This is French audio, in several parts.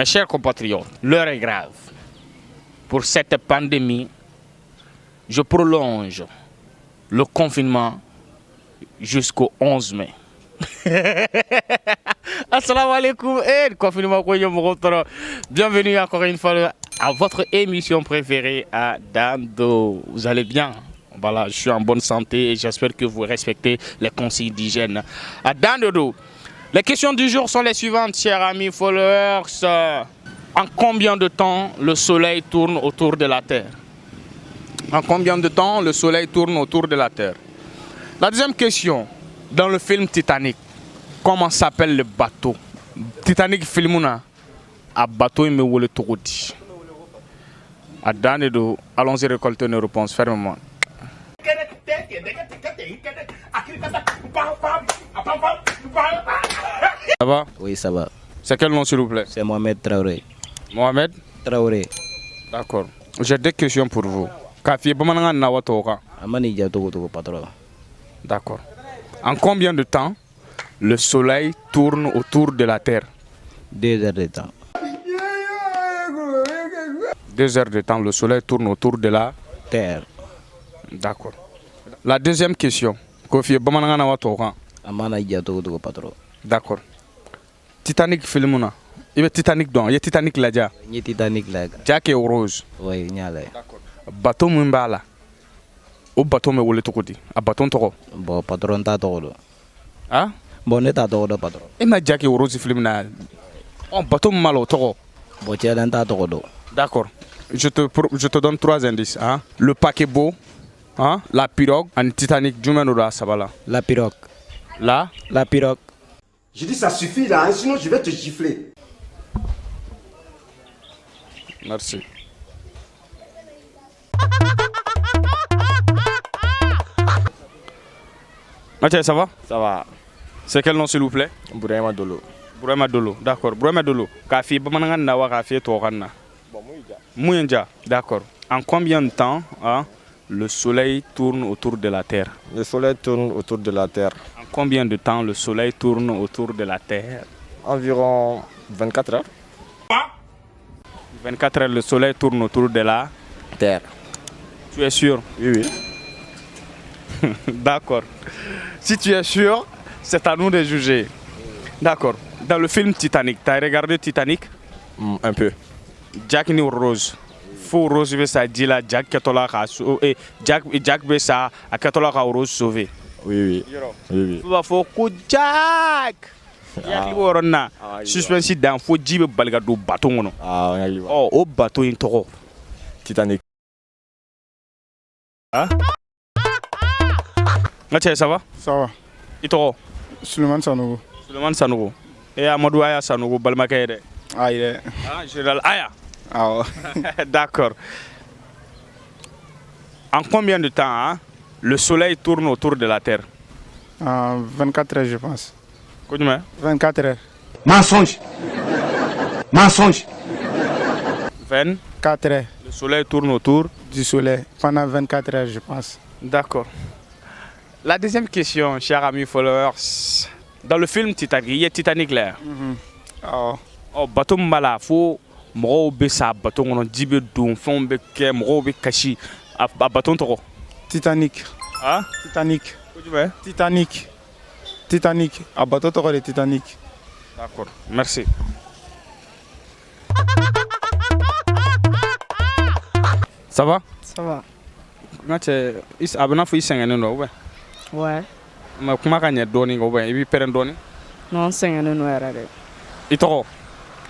Mes chers compatriotes, l'heure est grave. Pour cette pandémie, je prolonge le confinement jusqu'au 11 mai. Assalamu alaikum et confinement. Bienvenue encore une fois à votre émission préférée à Dando. Vous allez bien? Voilà, je suis en bonne santé et j'espère que vous respectez les consignes d'hygiène à Dando. Les questions du jour sont les suivantes, chers amis followers. En combien de temps le soleil tourne autour de la Terre? En combien de temps le soleil tourne autour de la Terre? La deuxième question, dans le film Titanic, comment s'appelle le bateau? Titanic filmuna a bateau me wole togodi. À Danedo, allons-y récolter nos réponses fermement. Ça va? Oui, ça va. C'est quel nom s'il vous plaît? C'est Mohamed Traoré. Mohamed? Traoré. D'accord. J'ai des questions pour vous. Kafi Bamananga Nawatoka. Amani Diatogo patron. D'accord. En combien de temps le soleil tourne autour de la Terre? 2 heures de temps. 2 heures de temps, le soleil tourne autour de la Terre. D'accord. La deuxième question. Kofi Bamananga Nawatoka. Amana Diatogo patron. D'accord. Titanic filmuna. Il y a Titanic donc, il y a Titanic là-déjà. Ni Titanic là. Jack et Rose. Oui, nyale. D'accord. Bateau Mumbala. Au bateau me wole tokodi. A bateau toko. Bon, patron ta togo. Hein? Bon, neta togo patron. Et ma Jack et Rose filmuna. On bateau malo toko. Bon, tu as ta togo. D'accord. Je te donne 3 indices. Hein? Le paquebot, hein? La pirogue, un Titanic, Jumenura Sabala. La pirogue. La pirogue. Je dis ça suffit là, hein, sinon je vais te gifler. Merci. Mathieu, ça va? Ça va. C'est quel nom s'il vous plaît? Bourema Dolo. Bourema Dolo. D'accord. Bourema Dolo. Kafi Bamananga Nawa Kafi Torana. Mouyenja. D'accord. En combien de temps hein, le soleil tourne autour de la Terre? Le soleil tourne autour de la Terre. En combien de temps le soleil tourne autour de la Terre? Environ 24 heures. 24 heures, le soleil tourne autour de la Terre. Tu es sûr? Oui. D'accord. Si tu es sûr, c'est à nous de juger. D'accord. Dans le film Titanic, tu as regardé Titanic? Un peu. Jack ni Rose. Faut Rose veut ça dit là Jack ketola ka et Jack veut ça a ketola ka Rose sauver. Oui. Faut ko Jack. Ya li woronna. Suspense dans faut jibe balga do bateau ngono. Ah, on y arrive. Oh, au bateau in toko. Titanic. Hein? Mathieu, ça va? Ça va. Itoro. Suleiman Sanogo. Suleiman Sanogo. Et Amadou Aya Sanogo Balmakede. Ah, il est. Ah, Général Aya. Ah ouais. D'accord. En combien de temps hein, le soleil tourne autour de la Terre? 24 heures, je pense. Combien? 24 heures. Mensonge. Mensonge. 4 heures Le soleil tourne autour du soleil. Pendant 24 heures, je pense. D'accord. La deuxième question, chers amis followers. Dans le film Titanic, il y a Titanic là. Oh, bateau mala, faut moro be sa bateau on dibe dum fon be ke moro be kashi a bateau toko. Titanic. Ah? Titanic. Combien? Titanic. Titanic. À bateau toko de Titanic. D'accord. Merci. Ça va? Ça va. Ngache is abana fu isengene no ouais. Ouais. Ma kuma ka nya doni go ouais, ibi peren doni. Non, sengene no era de. Itoko.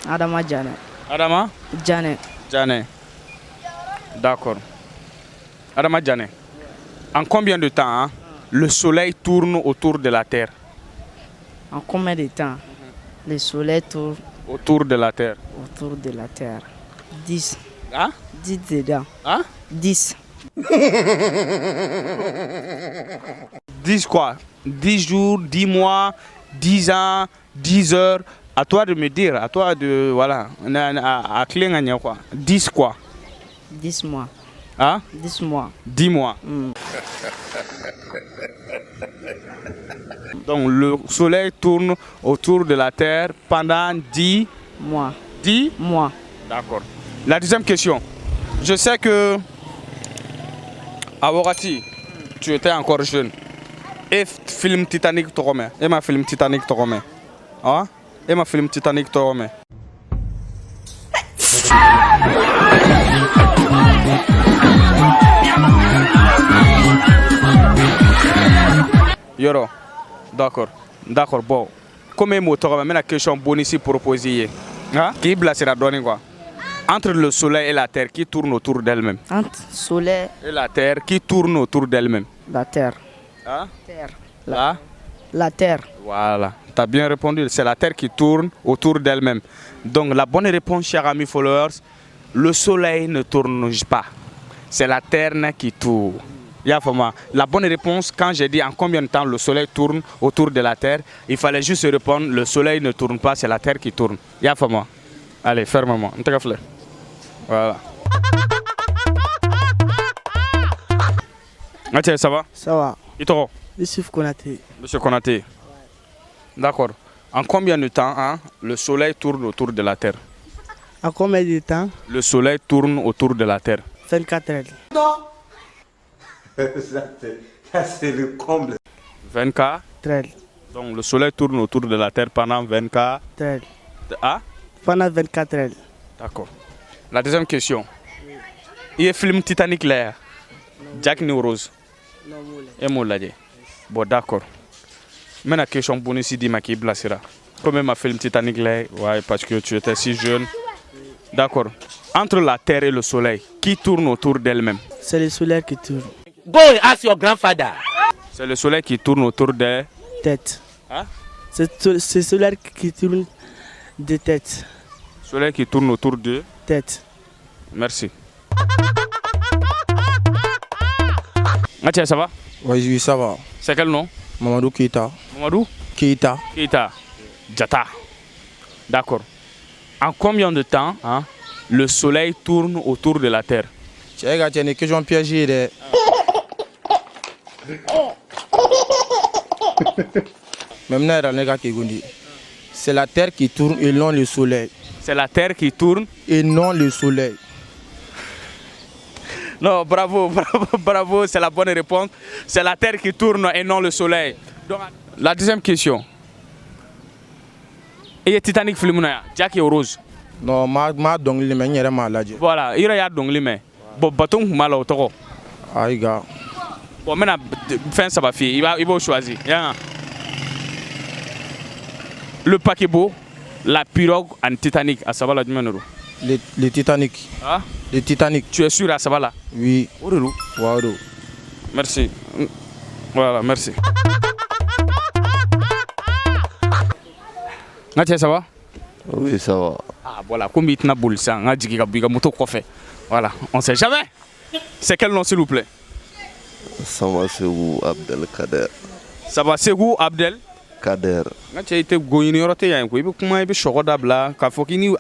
Adama Jane. Adama? Jane. Jane. D'accord. Adama Jane. En combien de temps hein, le soleil tourne autour de la Terre? En combien de temps le soleil tourne Autour de la Terre. autour de la Terre? 10. Hein? 10 dedans. Hein? 10. 10 quoi? 10 jours, 10 mois, 10 ans, 10 heures. À toi de me dire, à toi de. Voilà. À clé quoi? 10 quoi? 10 mois. Hein? 10 mois. 10 mois. Donc le soleil tourne autour de la Terre pendant 10 Mois. 10 mois. D'accord. La deuxième question. Je sais que à Wagati, tu étais encore jeune. Et film Titanic Torome. Et ma film Titanic Torome. Hein? Et ma film Titanic Torome. Yoro. D'accord. D'accord. Bon. Comme mot Torome, la question bonne ici proposée. Hein? Qui blesse la donne quoi? Entre le soleil et la terre qui tourne autour d'elle-même. Entre le soleil Et la terre qui tourne autour d'elle-même. la terre. Hein? Terre. La terre. Voilà. Tu as bien répondu. C'est la terre qui tourne autour d'elle-même. Donc la bonne réponse, chers amis followers, le soleil ne tourne pas. C'est la terre qui tourne. La bonne réponse, quand j'ai dit en combien de temps le soleil tourne autour de la terre, il fallait juste répondre le soleil ne tourne pas, c'est la terre qui tourne. Allez, ferme-moi. Voilà. Mathieu, ça va? Ça va. Et toi? Youssouf Konaté. Monsieur Konaté. D'accord. En combien de temps le soleil tourne autour de la terre? En combien de temps? Le soleil tourne autour de la terre. 24 heures. Ça, c'est le comble. 24. 13. Donc le soleil tourne autour de la terre pendant 24. 13. Ah? Pendant 24 heures. D'accord. La deuxième question. Il y a un film Titanic là. Jack Rose. Et moi là. Bon, d'accord. Mais la question bonne ici dit qui blasera. Comme ma film Titanic là, ouais, parce que tu étais si jeune. D'accord. Entre la terre et le soleil, qui tourne autour d'elle-même? C'est le soleil qui tourne. Go and ask your grandfather. C'est le soleil qui tourne autour des Tête. Hein? C'est le soleil qui tourne de tête. Soleil qui tourne autour de Tête. Merci. Mathieu, ça va? Oui, ça va. C'est quel nom? Mamadou Keita. Mamadou? Keita. Keita. Jata. D'accord. En combien de temps le soleil tourne autour de la terre? Tu as une question piégée. Même c'est la terre qui tourne et non le soleil. C'est la terre qui tourne et non le soleil. Non, bravo, bravo, bravo, c'est la bonne réponse. C'est la terre qui tourne et non le soleil. Donc, la deuxième question. Et le Titanic film, Jack et Rose. Non, ma donc les meilleurs malades. Voilà, il y a donc les mains. Bon, bâton mal au toro. Aïe, gars. Bon, maintenant, fin ça va faire. Il va choisir. Le paquebot, la pirogue en Titanic, à Sabala du Manoro. Le Titanic. Ah? Le Titanic. Tu es sûr à Sabala? Oui. Wow. Merci. Voilà, merci. Mathieu, ça va? Oui, ça va. Ah, voilà, comme il y a une boule, ça, voilà, on ne sait jamais. C'est quel nom, s'il vous plaît? Sama Segou Abdelkader. Ça va, Segou Abdel Kader. Tu as été goïné, tu as été comment il choco d'abla, quand faut qu'il y ait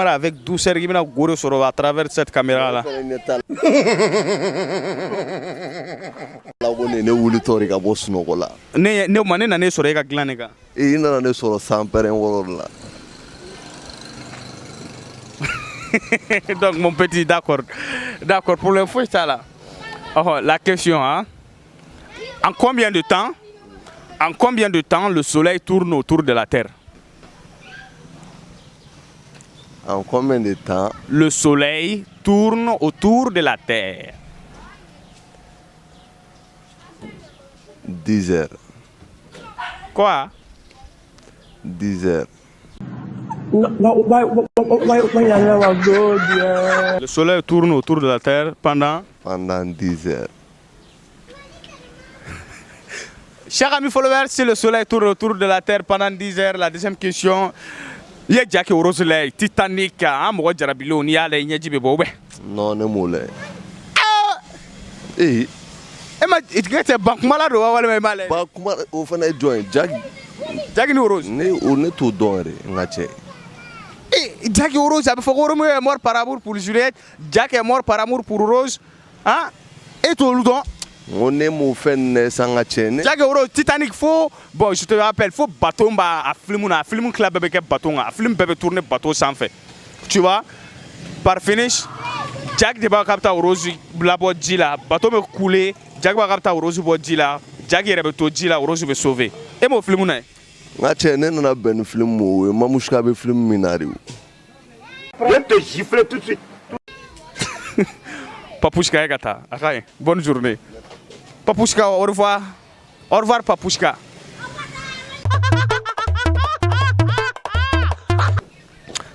avec douceur, il y a à travers cette caméra là. Ne wuli tori ka bo sunoko la. Ne mané na ne soro ka glane ka. E ina ne soro sampere woro la. Donc mon petit, d'accord. D'accord, pour le fouet ça là. Oh, la question en combien de temps le soleil tourne autour de la terre? En combien de temps le soleil tourne autour de la terre? 10 heures. Quoi? 10 heures. Le soleil tourne autour de la terre pendant 10 heures. Chers amis followers, si le soleil tourne autour de la terre pendant 10 heures, la deuxième question, il y a Jack Rose, Titanic, Non, ne moule. Eh, tu banque malade ou malade? Banque au fond est joint. Jack Rose. Ne tout donner, Jack Rose, est mort par amour pour Juliette. Jack est mort par amour pour Rose. Et tout le temps. On est mon fan sans chaîne. Jack Euro Titanic faut bon je te rappelle faut bateau à film club avec bateau à film bébé tourner bateau sans fait. Tu vois par finish Jack de capta rose la bodji là bateau me couler Jack va capta rose bodji là Jack il to djila rose be sauver. Et mon film na Nga chaîne na ben film mo mamushka be film minari. Viens te gifler tout de suite. Papouchka Egata. Bonne journée. Papouchka, au revoir. Au revoir, Papouchka.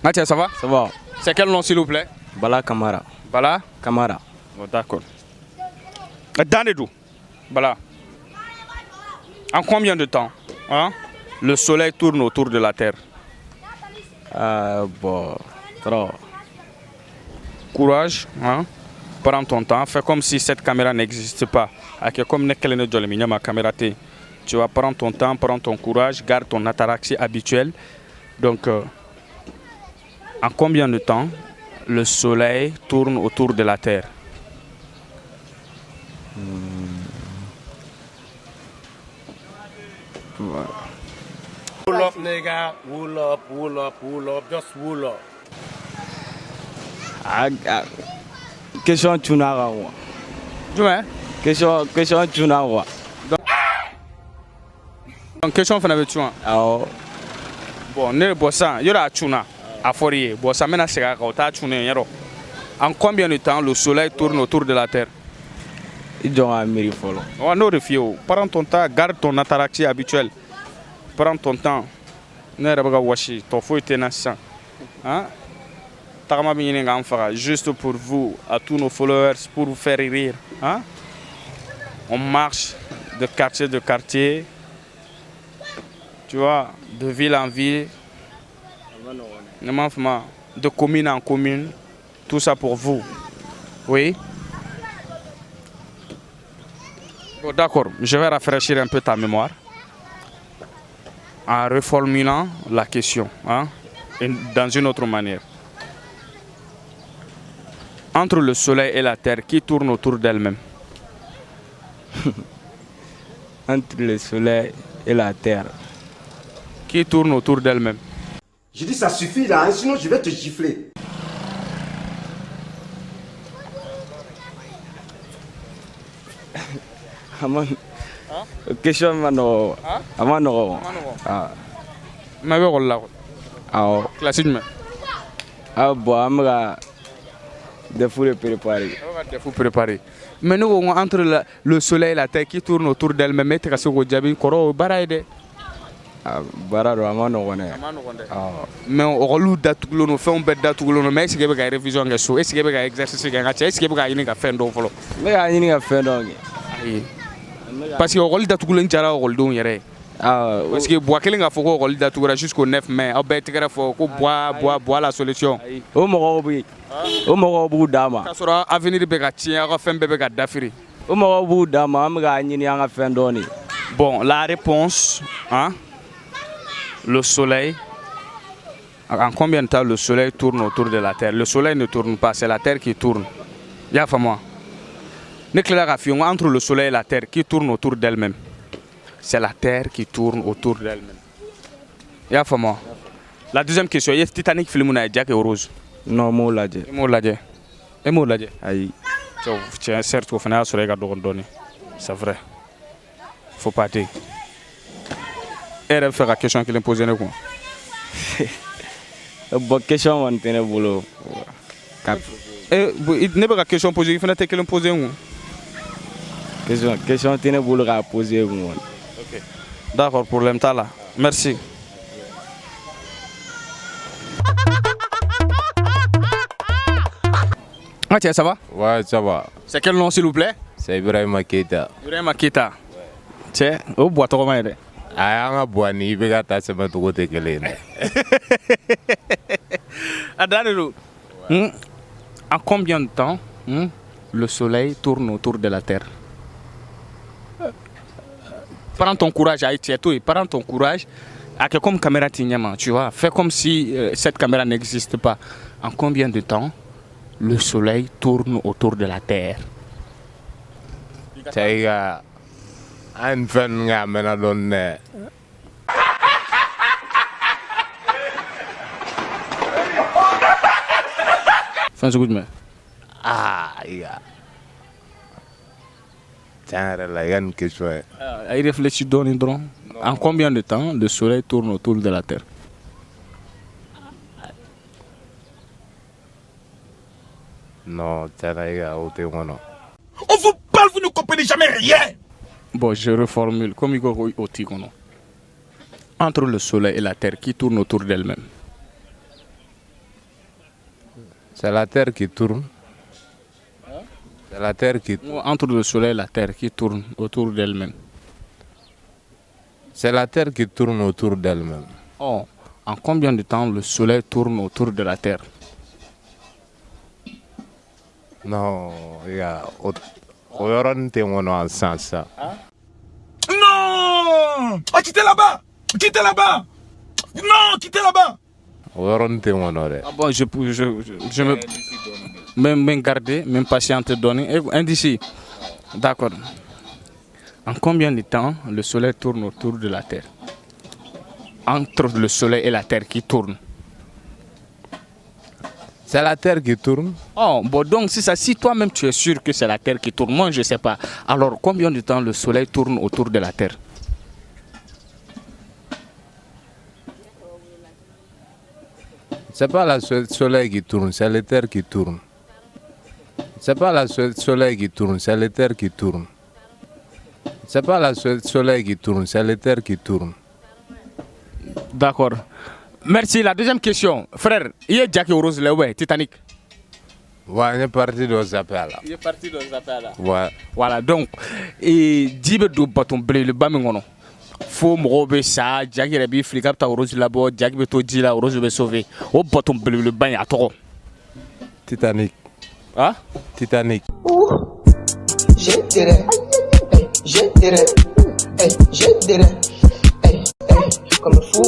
Mathieu, ça va? Ça va. C'est quel nom, s'il vous plaît? Bala Kamara. Bala? Kamara. Oh, d'accord. Danedou. Bala. En combien de temps hein, le soleil tourne autour de la Terre? Bon, trop. Courage, hein? Prends ton temps, fais comme si cette caméra n'existe pas. Comme tu vas prendre ton temps, prends ton courage, garde ton ataraxie habituelle. Donc, en combien de temps le soleil tourne autour de la Terre? Wool up, nigga. Wool up, wool up, wool up. Just wool up. Question Tuna. Question Tuna. Donc, question fana tu vois. Bon, ne bossa, yora tuna, a forie, bossa mena sega kota tuna yero. En combien de temps le soleil tourne autour de la Terre? Ils ont un mérite follow. Oh non, refio. Prends ton temps, garde ton ataraxie habituelle. Prends ton temps. Ne rebaga washi, ton fou était naissant. Hein? Juste pour vous, à tous nos followers, pour vous faire rire. Hein? On marche de quartier, tu vois, de ville en ville, de commune en commune, tout ça pour vous. Oui? Bon, d'accord, je vais rafraîchir un peu ta mémoire en reformulant la question hein, dans une autre manière. Entre le soleil et la terre, qui tourne autour d'elle-même? Entre le soleil et la terre. Qui tourne autour d'elle-même? Je dis ça suffit là, hein, sinon je vais te gifler. Question mano. Amano. Ma be golla. Classique me. Bon, amga des fous préparer. Mais nous, entre le soleil et la terre qui tourne autour d'elle-même, mais tu as ce que koro baraide. Barado amano mais on loue datugulo no fait on bet datugulo no mais est-ce que be ga révision ga so est-ce que be ga exercice ga ngacha est-ce que be ga yini ga fendo folo me ga yini ga fendo parce que on loue datugulo njara on loue yere parce que bois kelen ga foko on loue datugura jusqu'au 9 mai on bet tigara foko bois la solution o mo bu dama ka sura avenir be ga tia ga fembe be ga dafiri o mo bu dama am ga yini nga fendo ni. Bon, la réponse hein. Le soleil, en combien de temps le soleil tourne autour de la terre? Le soleil ne tourne pas, c'est la terre qui tourne. Y'a-moi. Entre le soleil et la terre, qui tourne autour d'elle-même? C'est la terre qui tourne autour d'elle-même. Y'a-moi. La deuxième question, est-ce que Titanic film est Jack et Rose? Non, moi l'adje. Et moi l'adje. Aïe. Tiens, certes, au final, ça regarde donné. C'est vrai. Faut pas dire. Elle fait la question qu'il a posée. Bonne question, on tient le boulot. Il n'est pas la question posée, il faut que l'on pose. Question tient le boulot à poser. Ok. D'accord, problème là. Merci. Ah tiens, ça va? Ouais, ça va. C'est quel nom s'il vous plaît? C'est Ibrahima Keita. Ibrahima Keita. Tiens, au bois, tu vas m'aider. Anga boani bega ta se matu kote kelene. Adanero. En combien de temps le soleil tourne autour de la terre? Prends ton courage, prends ton courage. Comme caméra tignama, tu vois, fais comme si cette caméra n'existe pas. En combien de temps le soleil tourne autour de la terre? Taiga. An fen nga mena donne. Fin seconde, mais. Ah, iya. Tiens, la yann question. Il réfléchit donne drone. En combien de temps le soleil tourne autour de la Terre? Non, tiens, On vous parle, vous ne comprenez jamais rien. Bon, je reformule. Comme il y a Otikono. Entre le soleil et la Terre, qui tourne autour d'elle-même? c'est la terre qui tourne. C'est la terre qui tourne. Entre le soleil et la Terre, qui tourne autour d'elle-même? C'est la terre qui tourne autour d'elle-même. Oh, en combien de temps le soleil tourne autour de la Terre? Non, il y a. En sens ça. Non. Oh, quittez là-bas. Quittez là-bas. Non, quittez là-bas. Ah bon, je me. Même garder, même patienter donner. Un d'ici. D'accord. En combien de temps le soleil tourne autour de la Terre? Entre le soleil et la Terre qui tourne. C'est la terre qui tourne. Oh, bon, donc c'est ça. Si toi-même tu es sûr que c'est la Terre qui tourne, moi je ne sais pas. Alors combien de temps le soleil tourne autour de la Terre? C'est pas le soleil qui tourne, c'est la terre qui tourne. C'est pas le soleil qui tourne, c'est la terre qui tourne. C'est pas le soleil qui tourne, c'est la terre qui tourne. D'accord. Merci. La deuxième question. Frère, il y a Jackie Rose ouais, Titanic. Ouais, il est parti de Zapala. Il est parti de Zapala. Ouais. Voilà, donc, et Djibe do bâton bleu, le bas mengono. Faut me rober ça, Jackie Rabi, Flicap, ta Rose là-bas, Jackie Beto dit la Rose veut sauver. Au bâton bleu, le bain à trop. Titanic. Hein? Titanic. Je dirais, je dirais, je dirais, comme fou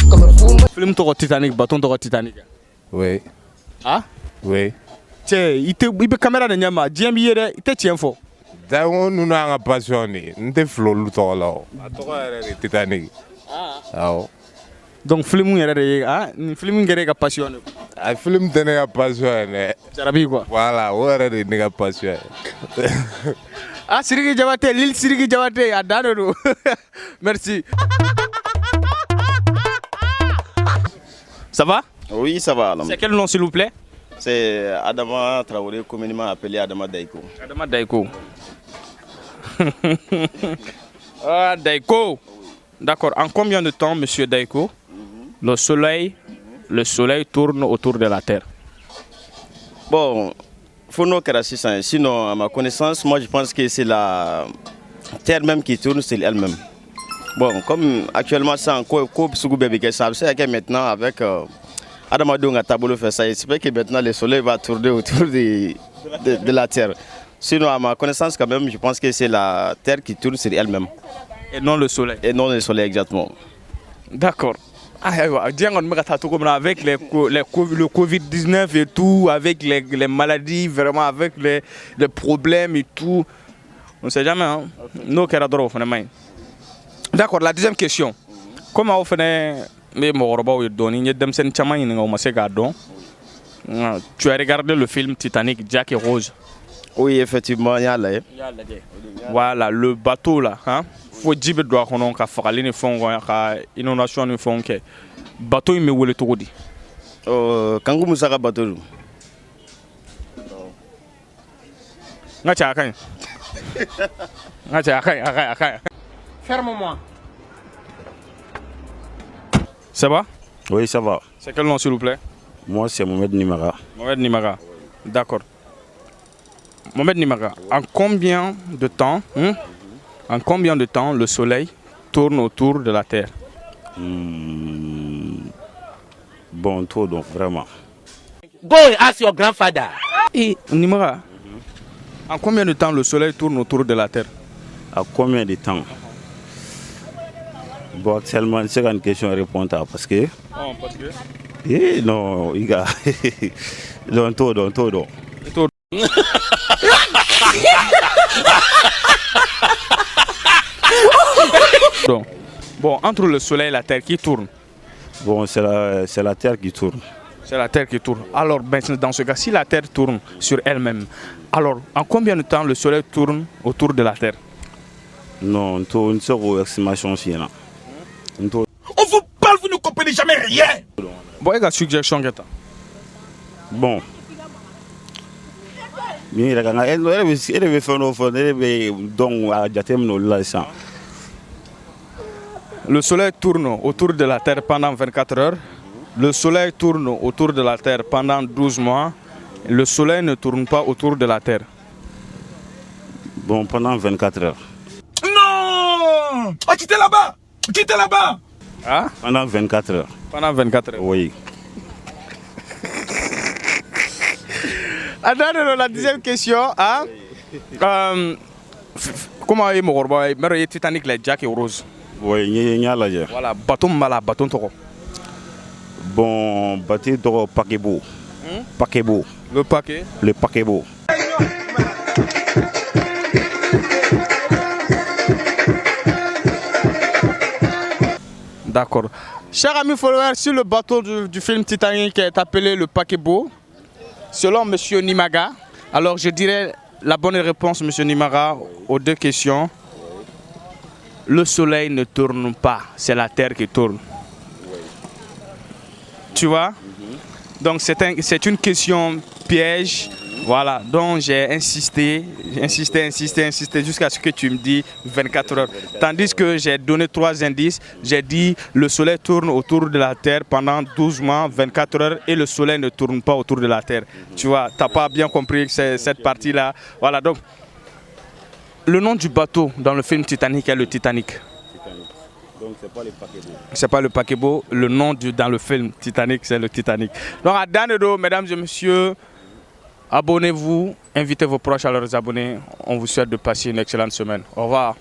comme fou. Film de Titanic, bâton de Titanic. Oui. Ah? Oui. Tiens, il peut caméra de Nyama, Djembi, il te tient fort. D'ailleurs, nous avons passionné. Nous avons fait le tour là. Titanic. Ah. Donc, film est passionné. Un film est passionné. Jarabi quoi? Voilà, on est passionné. Ah, Sirigi Jawate, l'île Sirigi Jawate, à Danoro. Merci. Ça va? Oui, ça va. C'est quel nom, s'il vous plaît? C'est Adama Traoré, communément appelé Adama Daiko. Adama Daiko. Ah, Daiko. D'accord. En combien de temps, monsieur Daiko, le soleil tourne autour de la Terre? Bon, sinon, à ma connaissance, moi je pense que c'est la Terre même qui tourne sur elle-même. Bon, comme actuellement, c'est un couple sous bébé, ça c'est que maintenant avec Adama Donga Tabolo fait ça, j'espère que maintenant le soleil va tourner autour de la Terre. Sinon, à ma connaissance, quand même, je pense que c'est la Terre qui tourne sur elle-même. Et non le soleil. Et non le soleil, exactement. D'accord. Avec le Covid-19 et tout, avec les maladies, vraiment, avec les problèmes et tout. On ne sait jamais. Hein? D'accord, la deuxième question. Comment vous faites tu as regardé le film Titanic, Jack et Rose? Oui, effectivement, il y a là. Voilà, le bateau là. Hein? Faut dire que doit qu'on a fait une inondation une fond que bateau il me voulait tout dire. Quand vous m'avez bateau. Ferme-moi. Ça va? Oui, ça va. C'est quel nom s'il vous plaît? Moi, c'est Mohamed Nimara. Mohamed Nimara. D'accord. Mohamed Nimara, en combien de temps le soleil tourne autour de la Terre? Bon, trop donc, vraiment. Go and ask your grandfather. Et Nimara, en combien de temps le soleil tourne autour de la Terre? À combien de temps? Bon, actuellement, c'est une question à répondre parce que... Oh, parce que... Eh non, il y a... Donc, tout. Bon, entre le soleil et la terre qui tourne. Bon, c'est la terre qui tourne. C'est la terre qui tourne. Alors, ben, dans ce cas, si la terre tourne sur elle-même, alors en combien de temps le soleil tourne autour de la terre? Non, on ne sait pas estimation si là. On vous parle, vous ne comprenez jamais rien. Bon, il y a une suggestion. Bon. Il veut faire nos fonds, il veut donc à Jatem là ça. Le soleil tourne autour de la terre pendant 24 heures. Le soleil tourne autour de la terre pendant 12 mois. Le soleil ne tourne pas autour de la terre. Bon, pendant 24 heures. Non! Oh, quittez là-bas! Quittez là-bas! Hein? Pendant 24 heures. Pendant 24 heures. Oui. Alors, la deuxième question, hein? Comment est mon roi? Mais Titanic, les Jack et Rose. Oui, il y a là. Voilà, bâton mala, bâton toro. Bon, bâton toro paquebo. Paquebo. Le paquet? Le paquebo. D'accord. Chers amis followers, sur le bateau du film Titanic est appelé le paquebot, selon M. Nimaga. Alors je dirais la bonne réponse, M. Nimaga, aux deux questions. Le soleil ne tourne pas, c'est la terre qui tourne. Tu vois? Donc c'est une question piège. Voilà, donc j'ai insisté jusqu'à ce que tu me dis 24 heures. Tandis que j'ai donné 3 indices. J'ai dit le soleil tourne autour de la terre pendant 12 mois, 24 heures et le soleil ne tourne pas autour de la terre. Tu vois, tu n'as pas bien compris cette partie-là. Voilà, donc le nom du bateau dans le film Titanic est le Titanic. Donc c'est pas le paquebot. C'est pas le paquebot, le nom dans le film Titanic c'est le Titanic. Donc à Danedo, mesdames et messieurs, abonnez-vous, invitez vos proches à leur abonner. On vous souhaite de passer une excellente semaine. Au revoir.